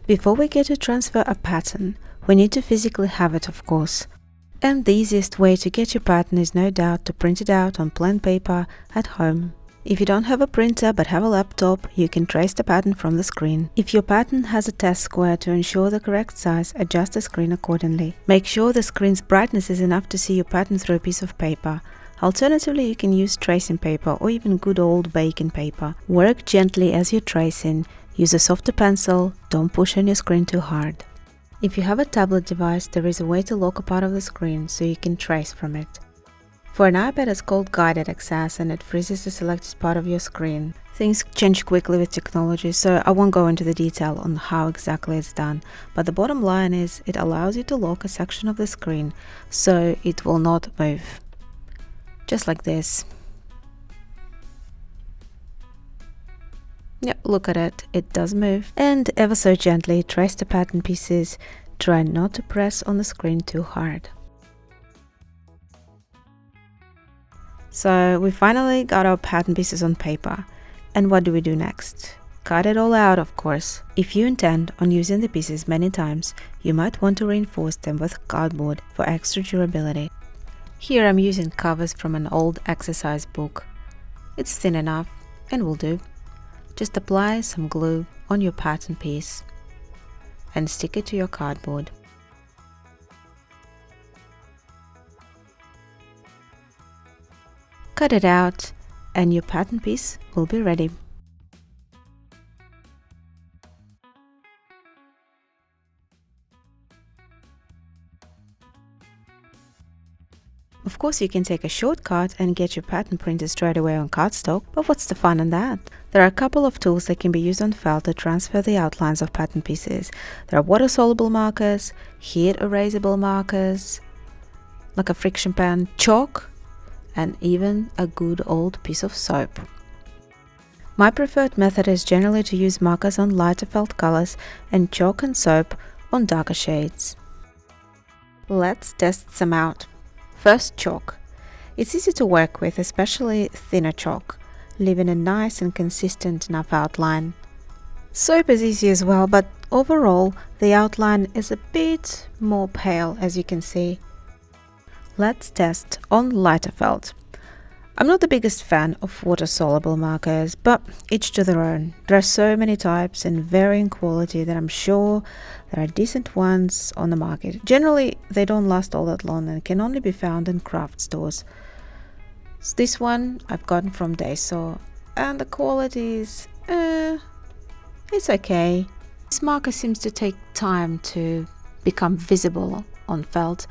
Before we get to transfer a pattern, we need to physically have it, of course. And the easiest way to get your pattern is no doubt to print it out on plain paper at home. If you don't have a printer but have a laptop, you can trace the pattern from the screen. If your pattern has a test square, to ensure the correct size, adjust the screen accordingly. Make sure the screen's brightness is enough to see your pattern through a piece of paper. Alternatively, you can use tracing paper or even good old baking paper. Work gently as you're tracing. Use a softer pencil, don't push on your screen too hard. If you have a tablet device, there is a way to lock a part of the screen so you can trace from it. For an iPad, it's called guided access and it freezes the selected part of your screen. Things change quickly with technology, so I won't go into the detail on how exactly it's done, but the bottom line is it allows you to lock a section of the screen so it will not move. Just like this. Yep, look at it, it does move. And ever so gently trace the pattern pieces. Try not to press on the screen too hard. So we finally got our pattern pieces on paper. And what do we do next? Cut it all out, of course. If you intend on using the pieces many times, you might want to reinforce them with cardboard for extra durability. Here I'm using covers from an old exercise book. It's thin enough and will do. Just apply some glue on your pattern piece and stick it to your cardboard. Cut it out and your pattern piece will be ready. Of course, you can take a shortcut and get your pattern printed straight away on cardstock, but what's the fun in that? There are a couple of tools that can be used on felt to transfer the outlines of pattern pieces. There are water-soluble markers, heat erasable markers, like a friction pen, chalk, and even a good old piece of soap. My preferred method is generally to use markers on lighter felt colors and chalk and soap on darker shades. Let's test some out. First, chalk. It's easy to work with, especially thinner chalk, leaving a nice and consistent enough outline. Soap is easy as well, but overall the outline is a bit more pale, as you can see. Let's test on lighter felt. I'm not the biggest fan of water-soluble markers, but each to their own. There are so many types and varying quality that I'm sure there are decent ones on the market. Generally, they don't last all that long and can only be found in craft stores. So this one I've gotten from Daiso, and the quality is, it's okay. This marker seems to take time to become visible on felt,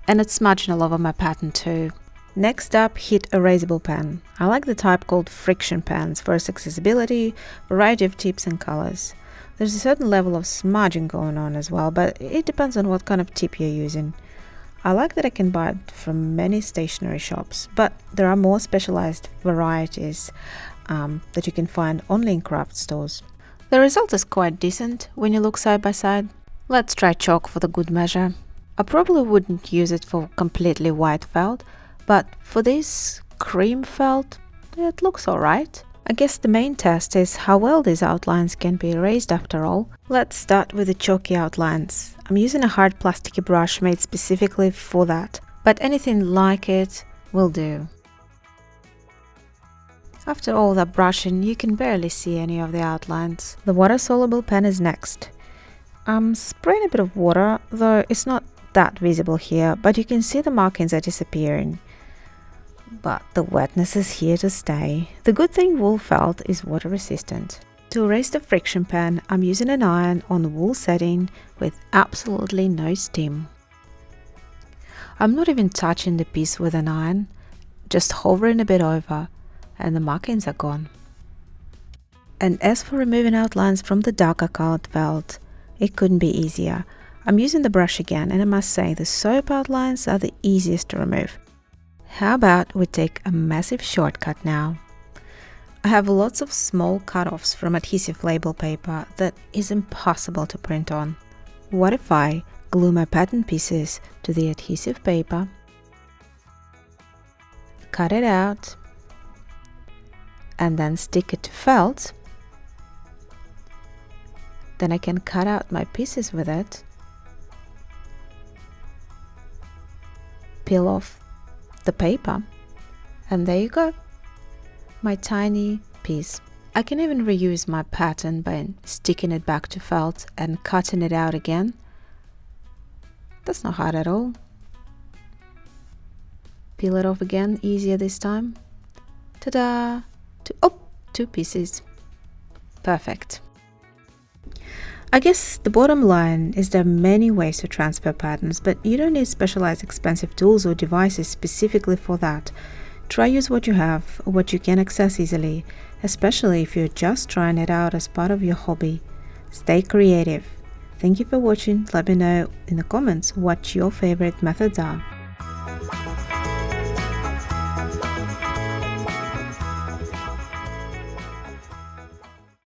and it's smudging all over my pattern too. Next up, heat erasable pen. I like the type called friction pens for its accessibility, variety of tips and colors. There's a certain level of smudging going on as well, but it depends on what kind of tip you're using. I like that I can buy it from many stationery shops, but there are more specialized varieties that you can find only in craft stores. The result is quite decent when you look side by side. Let's try chalk for the good measure. I probably wouldn't use it for completely white felt, but for this cream felt, it looks alright. I guess the main test is how well these outlines can be erased after all. Let's start with the chalky outlines. I'm using a hard plasticky brush made specifically for that, but anything like it will do. After all that brushing, you can barely see any of the outlines. The water-soluble pen is next. I'm spraying a bit of water, though it's not that visible here, but you can see the markings are disappearing. But the wetness is here to stay. The good thing wool felt is water resistant. To erase the friction pen, I'm using an iron on the wool setting with absolutely no steam. I'm not even touching the piece with an iron, just hovering a bit over, and the markings are gone. And as for removing outlines from the darker colored felt, it couldn't be easier. I'm using the brush again, and I must say the soap outlines are the easiest to remove. How about we take a massive shortcut now? I have lots of small cut-offs from adhesive label paper that is impossible to print on. What if I glue my pattern pieces to the adhesive paper, cut it out, and then stick it to felt, Then I can cut out my pieces with it, peel off the paper, and there you go, my tiny piece. I can even reuse my pattern by sticking it back to felt and cutting it out again. That's not hard at all. Peel it off again, easier this time. Ta-da! Two pieces. Perfect. I guess the bottom line is there are many ways to transfer patterns, but you don't need specialized expensive tools or devices specifically for that. Try use what you have or what you can access easily, especially if you're just trying it out as part of your hobby. Stay creative. Thank you for watching. Let me know in the comments what your favorite methods are.